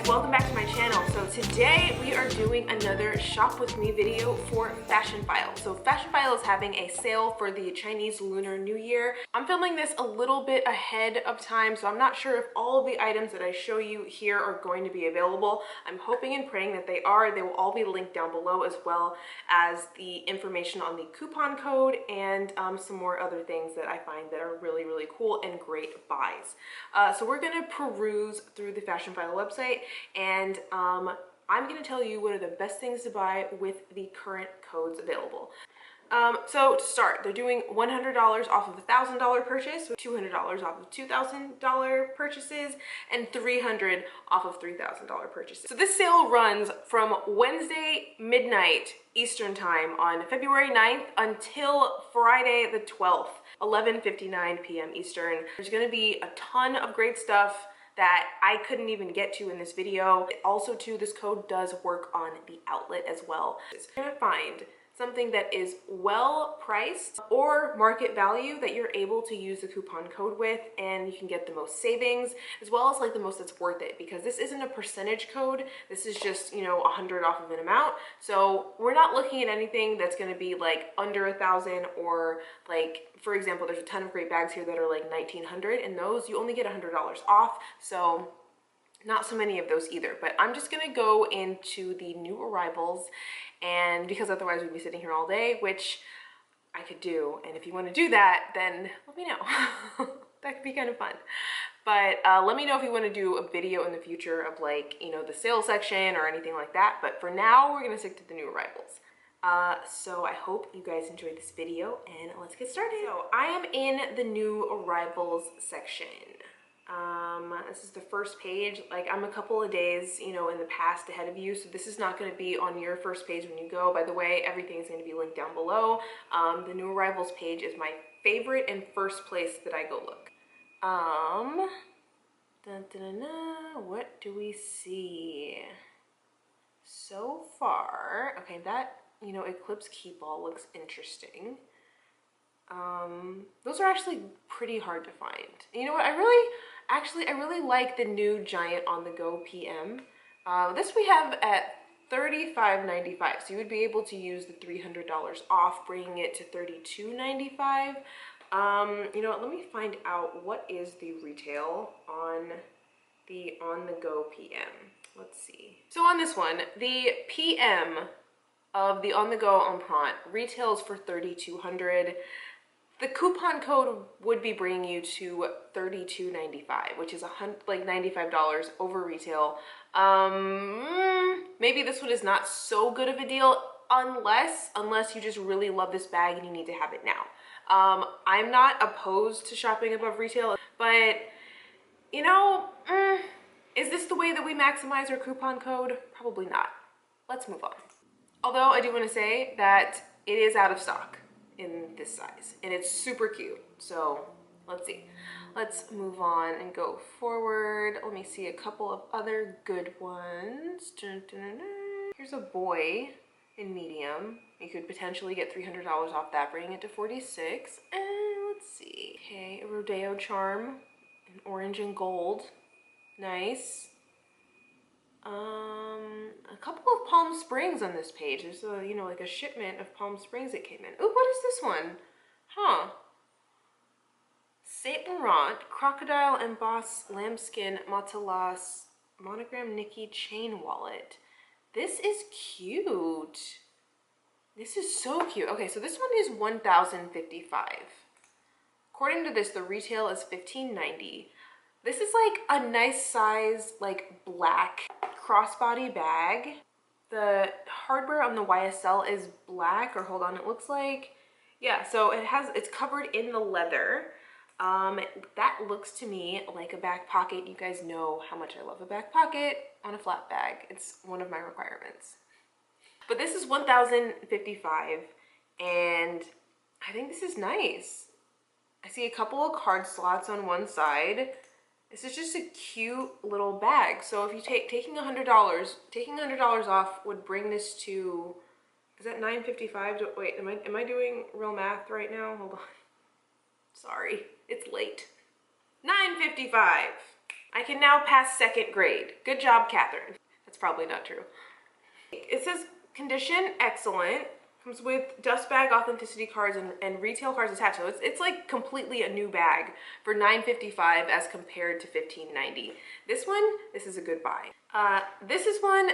guys, welcome back to my channel. So today we are doing another shop with me video for Fashionphile. So Fashionphile is having a sale for the Chinese Lunar New Year. I'm filming this a little bit ahead of time, so I'm not sure if all of the items that I show you here are going to be available. I'm hoping and praying that they are. They will all be linked down below, as well as the information on the coupon code and some more other things that I find that are really, really cool and great buys. So we're gonna peruse through the Fashionphile website, and I'm going to tell you what are the best things to buy with the current codes available. So to start, they're doing $100 off of a $1,000 purchase, $200 off of $2,000 purchases, and $300 off of $3,000 purchases. So this sale runs from Wednesday midnight Eastern time on February 9th until Friday the 12th, 11:59 p.m. Eastern. There's going to be a ton of great stuff that I couldn't even get to in this video. Also too, this code does work on the outlet as well. You're gonna find something that is well priced or market value that you're able to use the coupon code with, and you can get the most savings, as well as like the most that's worth it, because this isn't a percentage code. This is just, you know, 100 off of an amount. So we're not looking at anything that's going to be like under 1,000, or like, for example, there's a ton of great bags here that are like 1,900, and those you only get $100 off. So not so many of those either. But I'm just gonna go into the new arrivals, and because otherwise we'd be sitting here all day, which I could do. And if you want to do that, then let me know. That could be kind of fun. But let me know if you want to do a video in the future of, like, you know, the sales section or anything like that. But for now, we're gonna stick to the new arrivals. So I hope you guys enjoyed this video, and let's get started. So I am in the new arrivals section. This is the first page. Like, I'm a couple of days, you know, in the past ahead of you, so this is not going to be on your first page when you go. By the way, everything is going to be linked down below. The new arrivals page is my favorite and first place that I go look. What do we see so far? Okay, that, you know, Eclipse key ball looks interesting. Those are actually pretty hard to find. You know what, I really like the new Giant on the Go PM. This we have at $35.95, so you would be able to use the $300 off, bringing it to $32.95. You know what, let me find out what is the retail on the On the Go PM. Let's see. So on this one, the PM of the On the Go Empreinte retails for $3,200. The coupon code would be bringing you to $32.95, which is like $95 over retail. Maybe this one is not so good of a deal unless you just really love this bag and you need to have it now. I'm not opposed to shopping above retail, but you know, is this the way that we maximize our coupon code? Probably not. Let's move on. Although I do want to say that it is out of stock in this size, and it's super cute. So let's see. Let's move on and go forward. Let me see a couple of other good ones. Here's a boy in medium. You could potentially get $300 off that, bringing it to $46. And let's see. Okay, a Rodeo charm in orange and gold. Nice. A couple of Palm Springs on this page. There's a, you know, like a shipment of Palm Springs that came in. Oh, what is this one? Huh. Saint Laurent Crocodile Embossed Lambskin Matelas Monogram Nikki Chain Wallet. This is cute. This is so cute. Okay, so this one is $1,055. According to this, the retail is $1,590. This is like a nice size, like black crossbody bag. The hardware on the YSL is black, or hold on, it looks like, yeah, so it's covered in the leather. That looks to me like a back pocket. You guys know how much I love a back pocket on a flat bag. It's one of my requirements. But this is $1,055, and I think this is nice. I see a couple of card slots on one side. This is just a cute little bag. So if you taking $100 off would bring this to, is that $955? Wait, am I doing real math right now? Hold on. Sorry, it's late. $955. I can now pass second grade. Good job, Catherine. That's probably not true. It says condition excellent. Comes with dust bag authenticity cards and retail cards attached. So it's like completely a new bag for $9.55 as compared to $15.90. This is a good buy. This is one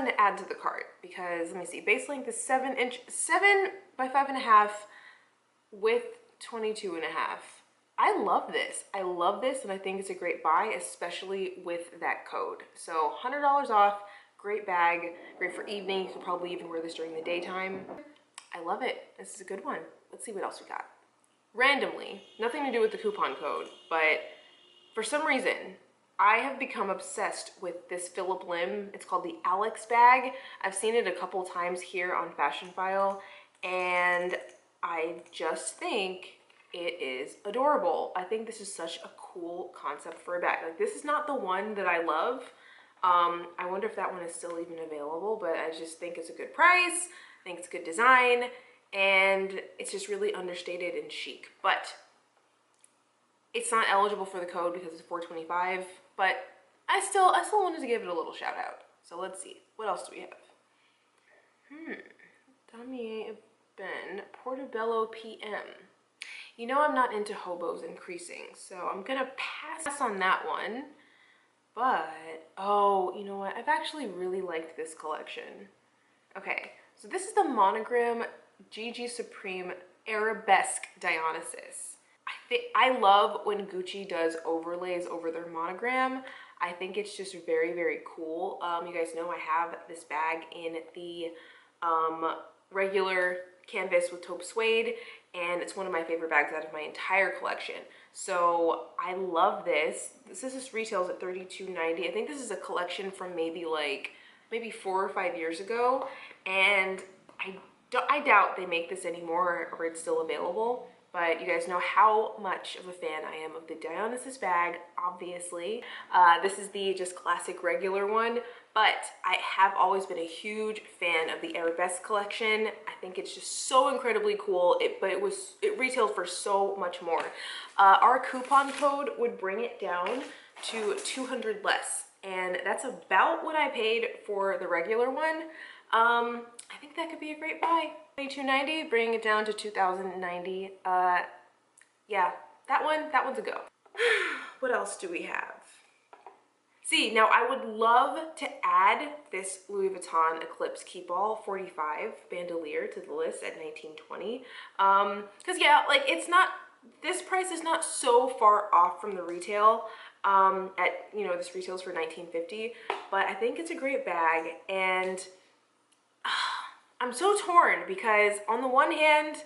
to add to the cart because let me see, base length is 7 by 5.5 with 22.5. I love this. I love this and I think it's a great buy, especially with that code. So $100 off, great bag, great for evening. You could probably even wear this during the daytime. I love it. This is a good one. Let's see what else we got. Randomly, nothing to do with the coupon code, but for some reason, I have become obsessed with this Phillip Lim. It's called the Alex bag. I've seen it a couple times here on Fashionphile, and I just think it is adorable. I think this is such a cool concept for a bag. Like, this is not the one that I love. I wonder if that one is still even available, but I just think it's a good price. I think it's good design, and it's just really understated and chic. But it's not eligible for the code because it's $4.25, but I still wanted to give it a little shout out. So let's see, what else do we have? Damier Ben Portobello PM. You know I'm not into hobos increasing, so I'm gonna pass on that one. But, oh, you know what? I've actually really liked this collection. Okay, so this is the Monogram GG Supreme Arabesque Dionysus. I love when Gucci does overlays over their monogram. I think it's just very, very cool. You guys know I have this bag in the regular canvas with taupe suede, and it's one of my favorite bags out of my entire collection. So I love this. This just retails at $32.90. I think this is a collection from maybe 4 or 5 years ago, and I doubt they make this anymore or it's still available. But you guys know how much of a fan I am of the Dionysus bag, obviously. This is the just classic regular one, but I have always been a huge fan of the Arabesque collection. I think it's just so incredibly cool, but it retailed for so much more. Our coupon code would bring it down to $200 less, and that's about what I paid for the regular one. I think that could be a great buy. $22.90, bringing it down to $2,090. Yeah, that one's a go. What else do we have? See, now I would love to add this Louis Vuitton Eclipse Keepall 45 bandolier to the list at $19.20. Cause yeah, like this price is not so far off from the retail. This retails for $19.50, but I think it's a great bag, and I'm so torn because on the one hand,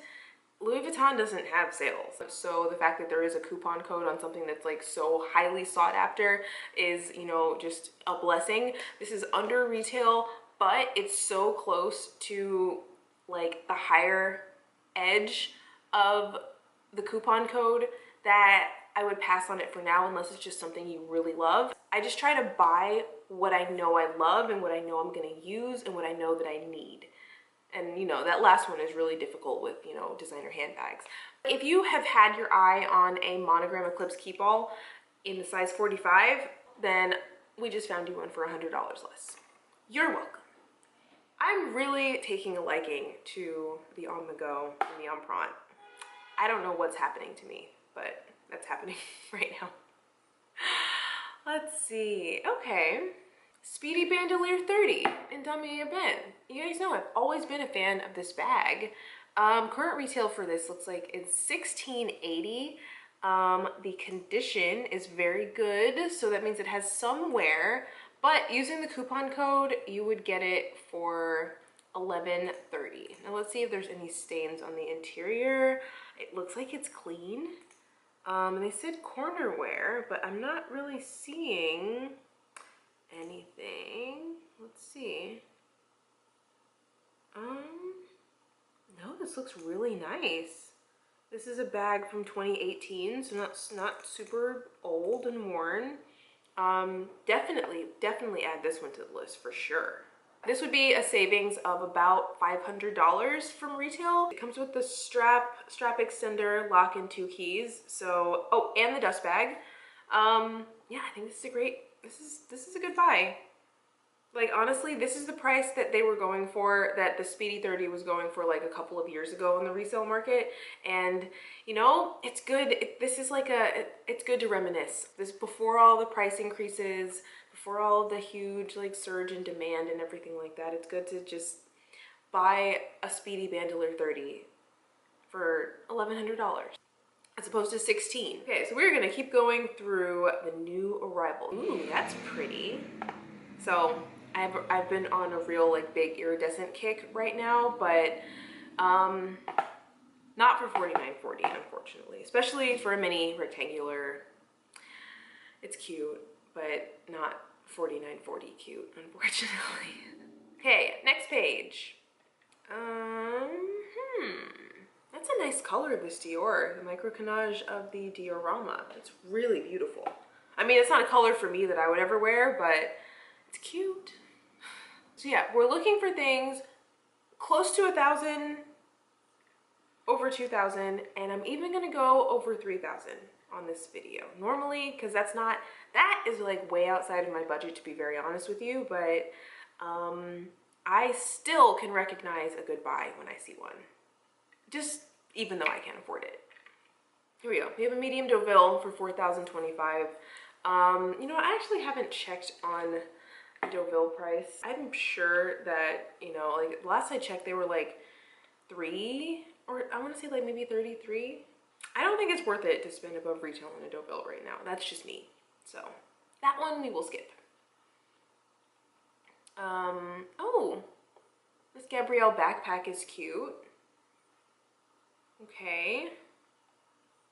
Louis Vuitton doesn't have sales. So the fact that there is a coupon code on something that's like so highly sought after is, just a blessing. This is under retail, but it's so close to like the higher edge of the coupon code that I would pass on it for now unless it's just something you really love. I just try to buy what I know I love and what I know I'm gonna use and what I know that I need. And that last one is really difficult with, designer handbags. If you have had your eye on a Monogram Eclipse Keepall in the size 45, then we just found you one for $100 less. You're welcome. I'm really taking a liking to the on the go and the empreinte. I don't know what's happening to me, but that's happening right now. Let's see, okay. Speedy Bandolier 30 in Damier Ben. You guys know I've always been a fan of this bag. Current retail for this looks like it's $16.80. The condition is very good, so that means it has some wear, but using the coupon code, you would get it for $11.30. Now let's see if there's any stains on the interior. It looks like it's clean. And they said corner wear, but I'm not really seeing anything. Let's see. No, this looks really nice. This is a bag from 2018, so not super old and worn. Definitely add this one to the list for sure. This would be a savings of about $500 from retail. It comes with the strap extender, lock, and 2 keys. So, oh, and the dust bag. yeah, I think this is a great, this is a good buy. Like, honestly, this is the price that they were going for, that the Speedy 30 was going for like a couple of years ago in the resale market. And, you know, it's good. This is like it's good to reminisce. This before all the price increases, before all the huge like surge in demand and everything like that. It's good to just buy a Speedy Bandolier 30 for $1,100 as opposed to 16. Okay, so we're gonna keep going through the new arrival. Ooh, that's pretty. So I've been on a real like big iridescent kick right now, but not for $49.40, unfortunately. Especially for a mini rectangular. It's cute, but not $49.40 cute, unfortunately. Okay, next page. That's a nice color, this Dior, the microcanage of the Diorama. It's really beautiful. I mean, it's not a color for me that I would ever wear, but it's cute. So yeah, we're looking for things close to 1,000, over 2,000, and I'm even gonna go over 3,000 on this video. Normally, because that is like way outside of my budget, to be very honest with you, but I still can recognize a good buy when I see one. Just even though I can't afford it. Here we go. We have a medium Deauville for $4,025. You know, I actually haven't checked on the Deauville price. I'm sure that, you know, like last I checked, they were like 3, or I want to say like maybe 33. I don't think it's worth it to spend above retail on a Deauville right now. That's just me. So that one we will skip. Oh, this Gabrielle backpack is cute. Okay.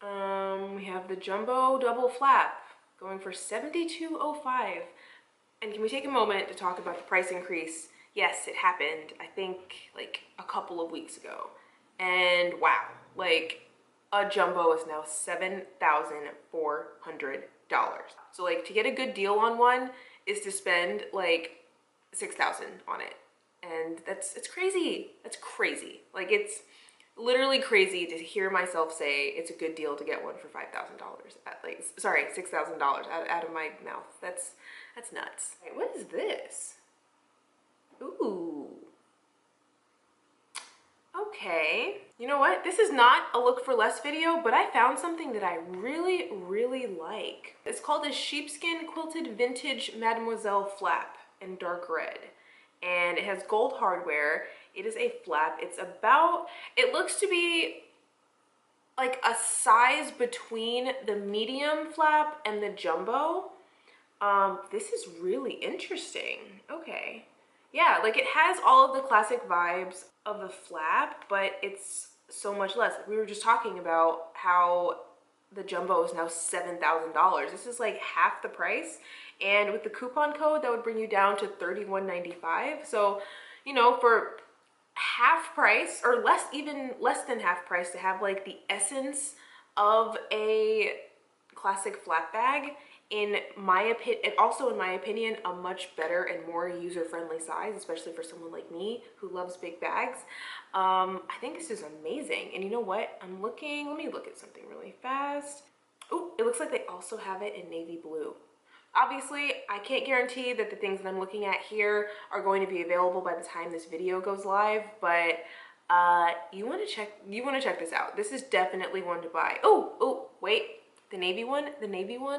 We have the jumbo double flap going for $72.05. And can we take a moment to talk about the price increase? Yes, it happened, I think like a couple of weeks ago. And wow, like a jumbo is now $7,400. So like to get a good deal on one is to spend like $6,000 on it. And it's crazy. That's crazy. Like it's literally crazy to hear myself say it's a good deal to get one for $5,000 like, sorry, $6,000 out of my mouth. That's nuts. Wait, what is this? Ooh. Okay. You know what? This is not a look for less video, but I found something that I really, really like. It's called a sheepskin quilted vintage Mademoiselle flap in dark red. And it has gold hardware. It is a flap. It's about, it looks to be like a size between the medium flap and the jumbo. This is really interesting. Okay. Yeah, like it has all of the classic vibes of the flap, but it's so much less. We were just talking about how the jumbo is now $7,000. This is like half the price. And with the coupon code, that would bring you down to $31.95. So, you know, for half price, or less, even less than half price, to have like the essence of a classic flap bag, in my opinion, and also in my opinion, a much better and more user-friendly size, especially for someone like me who loves big bags. I think this is amazing. And you know what? I'm looking, let me look at something really fast. Oh, it looks like they also have it in navy blue. Obviously, I can't guarantee that the things that I'm looking at here are going to be available by the time this video goes live, but you want to check this out. This is definitely one to buy. Oh, wait. The navy one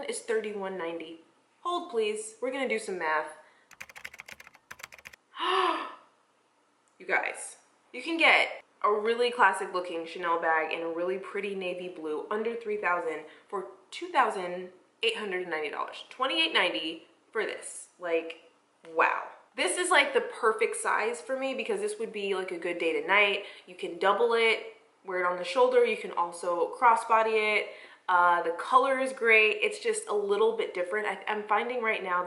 is $31.90. Hold please, we're gonna do some math. You guys, you can get a really classic looking Chanel bag in a really pretty navy blue under $3,000 for $2,890. $28.90 for this. Like, wow. This is like the perfect size for me because this would be like a good day to night. You can double it, wear it on the shoulder. You can also crossbody it. The color is great. It's just a little bit different. I'm finding right now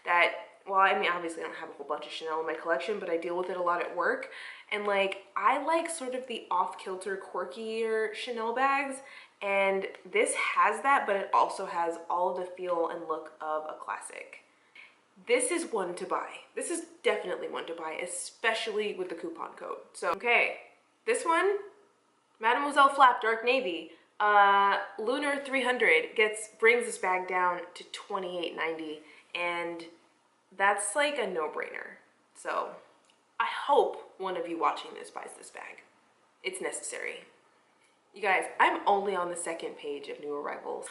that well, I mean, obviously I don't have a whole bunch of Chanel in my collection, but I deal with it a lot at work. And like, I like sort of the off-kilter, quirkier Chanel bags. And this has that, but it also has all of the feel and look of a classic. This is one to buy. This is definitely one to buy, especially with the coupon code. So, okay, this one, Mademoiselle Flap Dark Navy. Lunar 300 brings this bag down to $28.90, and that's like a no-brainer. So I hope one of you watching this buys this bag. It's necessary. You guys, I'm only on the second page of new arrivals.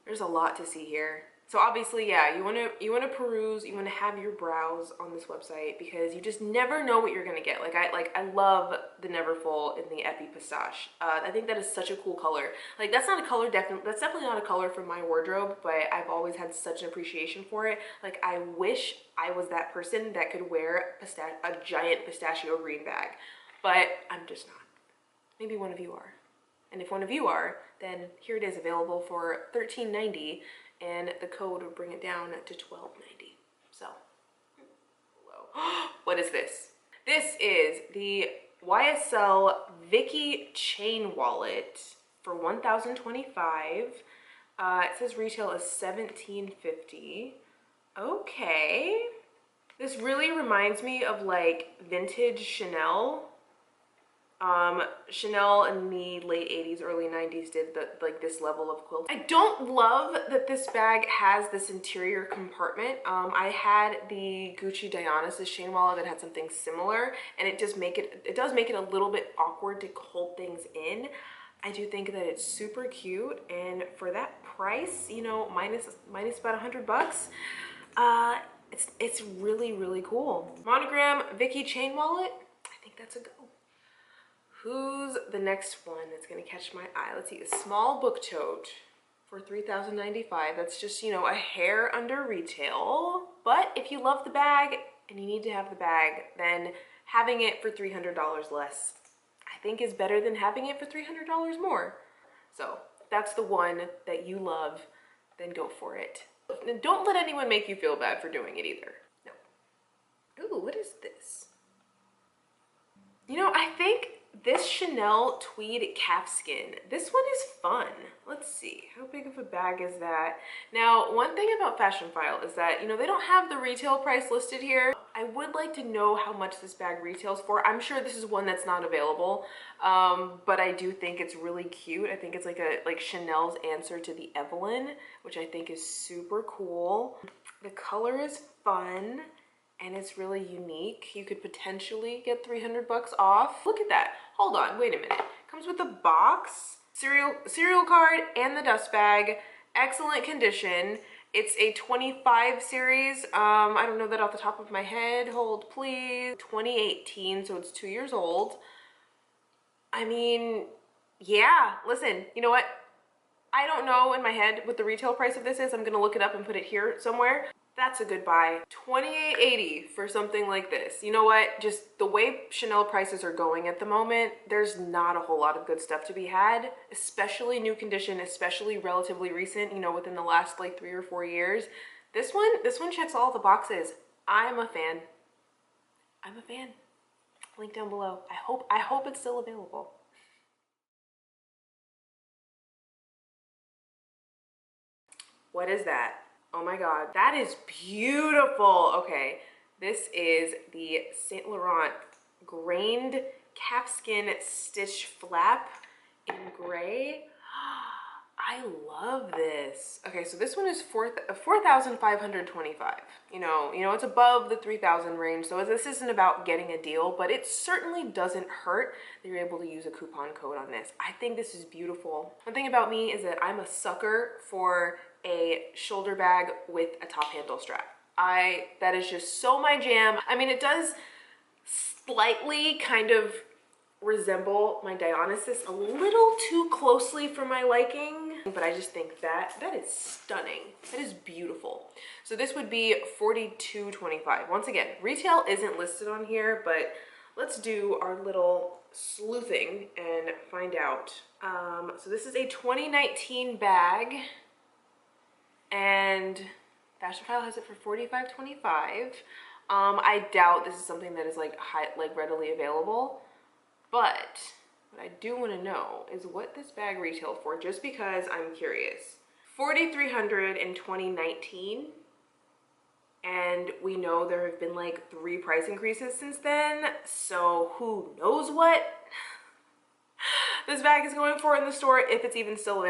There's a lot to see here. So obviously, yeah, you wanna peruse, you wanna have your browse on this website, because you just never know what you're gonna get. I love the Neverfull in the Epi Pistache. I think that is such a cool color. Like, that's definitely not a color from my wardrobe, but I've always had such an appreciation for it. Like, I wish I was that person that could wear a giant pistachio green bag, but I'm just not. Maybe one of you are. And if one of you are, then here it is, available for $13.90, and the code would bring it down to $12.90. So, whoa. What is this? This is the YSL Vicky chain wallet for $1,025. It says retail is $17.50. Okay. This really reminds me of like vintage Chanel. Chanel in the late 80s, early 90s did this level of quilt. I don't love that this bag has this interior compartment. I had the Gucci Dionysus chain wallet that had something similar, and it does make it a little bit awkward to hold things in. I do think that it's super cute, and for that price, you know, minus about $100, it's really, really cool. Monogram Vicky chain wallet, I think that's a go. Who's the next one that's gonna catch my eye? Let's see, a small book tote for $3,095. That's just, you know, a hair under retail. But if you love the bag and you need to have the bag, then having it for $300 less, I think, is better than having it for $300 more. So if that's the one that you love, then go for it. And don't let anyone make you feel bad for doing it either. No. Ooh, what is this? You know, I think this Chanel tweed calfskin, this one is fun. Let's see, how big of a bag is that? Now, one thing about Fashionphile is that, you know, they don't have the retail price listed here. I would like to know how much this bag retails for. I'm sure this is one that's not available, but I do think it's really cute. I think it's like Chanel's answer to the Evelyn, which I think is super cool. The color is fun, and it's really unique. You could potentially get $300 off. Look at that. Hold on, wait a minute. Comes with a box, cereal card, and the dust bag. Excellent condition. It's a 25 series. I don't know that off the top of my head. Hold, please. 2018, so it's 2 years old. I mean, yeah, listen, you know what? I don't know in my head what the retail price of this is. I'm gonna look it up and put it here somewhere. That's a good buy. $28.80 for something like this. You know what? Just the way Chanel prices are going at the moment, there's not a whole lot of good stuff to be had, especially new condition, especially relatively recent, you know, within the last like 3 or 4 years. This one checks all the boxes. I'm a fan. I'm a fan. Link down below. I hope it's still available. What is that? Oh my God, that is beautiful. Okay, this is the Saint Laurent grained calfskin stitch flap in gray. I love this. Okay, so this one is $4,525. You know, it's above the 3,000 range, so this isn't about getting a deal, but it certainly doesn't hurt that you're able to use a coupon code on this. I think this is beautiful. One thing about me is that I'm a sucker for a shoulder bag with a top handle strap. That is just so my jam. I mean, it does slightly kind of resemble my Dionysus a little too closely for my liking, but I just think that is stunning. That is beautiful. So this would be $42.25. Once again, retail isn't listed on here, but let's do our little sleuthing and find out. So this is a 2019 bag, and Fashionphile has it for $45.25. I doubt this is something that is like readily available, but what I do want to know is what this bag retailed for, just because I'm curious. $4,300 in 2019, and we know there have been like 3 price increases since then, so who knows what this bag is going for in the store, if it's even still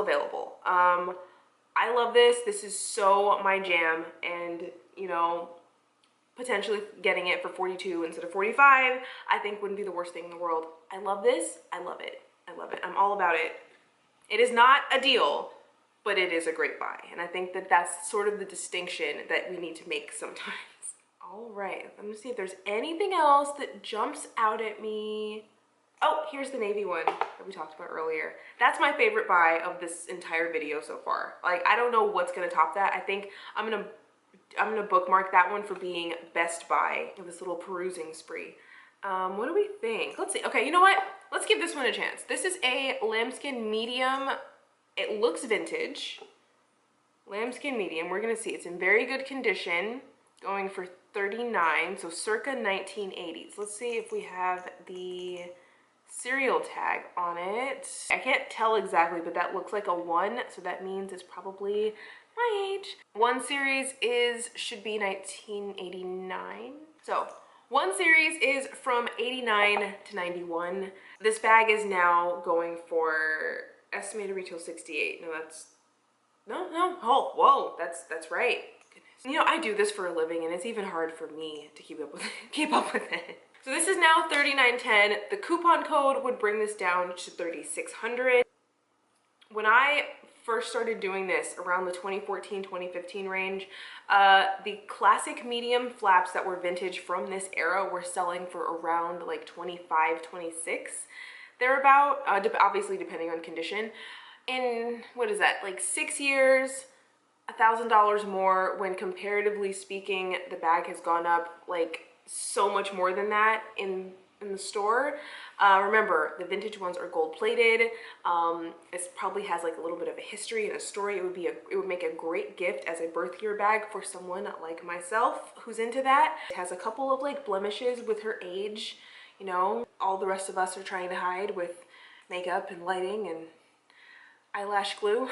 available. I love this. This is so my jam, and you know, potentially getting it for 42 instead of 45, I think wouldn't be the worst thing in the world. I love this. I love it. I love it. I'm all about it. It is not a deal, but it is a great buy. And I think that that's sort of the distinction that we need to make sometimes. All right, let me see if there's anything else that jumps out at me. Oh, here's the navy one that we talked about earlier. That's my favorite buy of this entire video so far. Like, I don't know what's gonna top that. I think I'm gonna bookmark that one for being best buy of this little perusing spree. What do we think? Let's see. Okay, you know what? Let's give this one a chance. This is a lambskin medium. It looks vintage. Lambskin medium. We're gonna see. It's in very good condition. Going for $39, so circa 1980s. Let's see if we have the serial tag on it. I can't tell exactly, but that looks like a 1, so that means it's probably my age. 1 series should be 1989. So 1 series is from 89 to 91. This bag is now going for estimated retail 68. No, oh, whoa, that's right. Goodness. You know, I do this for a living, and it's even hard for me to keep up with it. So this is now $39.10. The coupon code would bring this down to $3,600. When I first started doing this around the 2014-2015 range, the classic medium flaps that were vintage from this era were selling for around like 25, 26. They're about, obviously depending on condition. In, what is that, like 6 years, $1,000 more, when comparatively speaking, the bag has gone up like so much more than that in the store. Remember, the vintage ones are gold plated. It probably has like a little bit of a history and a story. It would make a great gift as a birth year bag for someone like myself who's into that. It has a couple of like blemishes with her age, you know, all the rest of us are trying to hide with makeup and lighting and eyelash glue.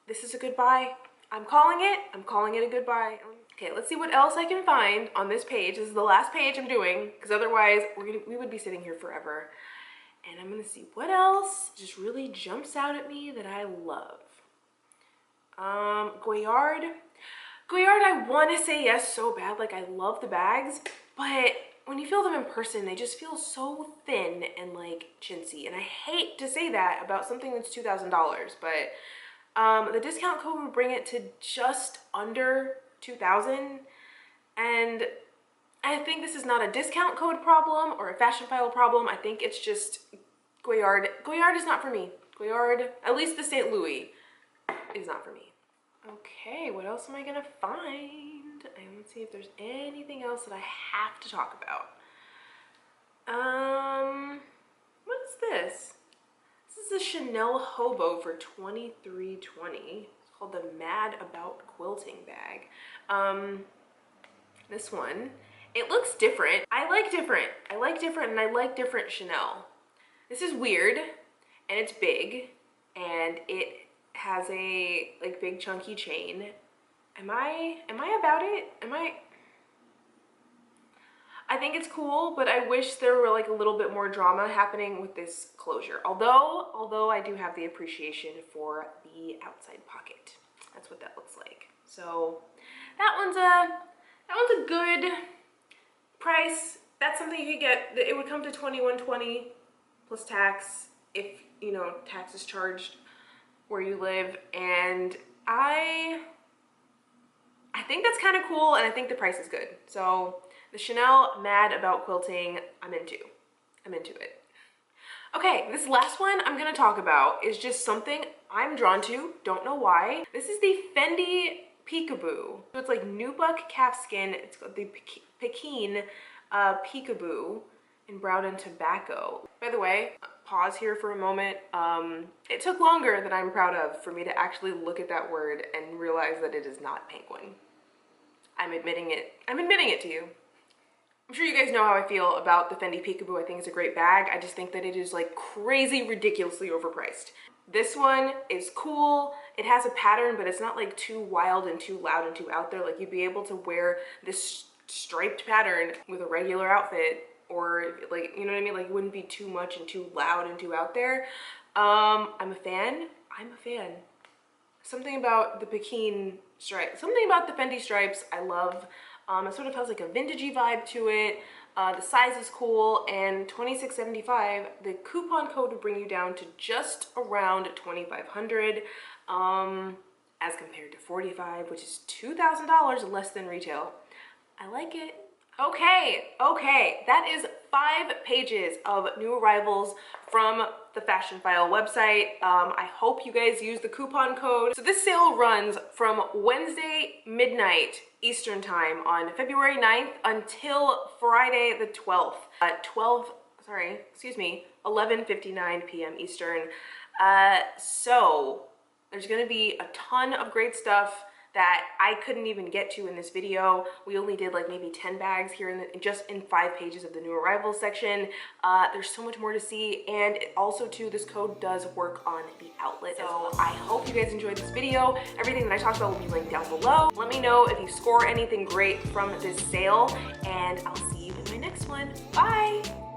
This is a good buy. I'm calling it a good buy. Okay, let's see what else I can find on this page. This is the last page I'm doing, because otherwise we would be sitting here forever. And I'm gonna see what else just really jumps out at me that I love. Goyard. Goyard, I want to say yes so bad. Like, I love the bags, but when you feel them in person, they just feel so thin and like chintzy. And I hate to say that about something that's $2,000, but the discount code would bring it to just under 2,000, and I think this is not a discount code problem or a Fashionphile problem. I think it's just Goyard. Goyard is not for me. Goyard, at least the St. Louis, is not for me. Okay, what else am I gonna find? Let's see if there's anything else that I have to talk about. What is this? This is a Chanel Hobo for $23.20. Called the Mad About Quilting bag. This one, it looks different. I like different and I like different Chanel. This is weird and it's big and it has a like big chunky chain. Am I about it? I think it's cool, but I wish there were like a little bit more drama happening with this closure. Although I do have the appreciation for the outside pocket. That's what that looks like. So that one's a good price. That's something you could get. It would come to $21.20 plus tax if, you know, tax is charged where you live. And I think that's kind of cool, and I think the price is good. So the Chanel Mad About Quilting, I'm into it. Okay, this last one I'm gonna talk about is just something I'm drawn to, don't know why. This is the Fendi Peekaboo. So it's like nubuck calfskin. It's got the Pekin Peekaboo in brown and tobacco. By the way, pause here for a moment. It took longer than I'm proud of for me to actually look at that word and realize that it is not penguin. I'm admitting it to you. I'm sure you guys know how I feel about the Fendi Peekaboo. I think it's a great bag. I just think that it is like crazy, ridiculously overpriced. This one is cool. It has a pattern, but it's not like too wild and too loud and too out there. Like, you'd be able to wear this striped pattern with a regular outfit or like, you know what I mean? Like it wouldn't be too much and too loud and too out there. I'm a fan. Something about the Pekin stripe, something about the Fendi stripes I love. It sort of has like a vintagey vibe to it. The size is cool, and $26.75. The coupon code would bring you down to just around $2,500, as compared to $45, which is $2,000 less than retail. I like it. Okay, that is 5 pages of new arrivals from the Fashionphile website. I hope you guys use the coupon code. So this sale runs from Wednesday midnight Eastern time on February 9th until Friday the 12th, 11:59 p.m. Eastern. So there's gonna be a ton of great stuff that I couldn't even get to in this video. We only did like maybe 10 bags here just in 5 pages of the new arrivals section. There's so much more to see, and also too, this code does work on the outlet as well. I hope you guys enjoyed this video. Everything that I talked about will be linked down below. Let me know if you score anything great from this sale, and I'll see you in my next one. Bye!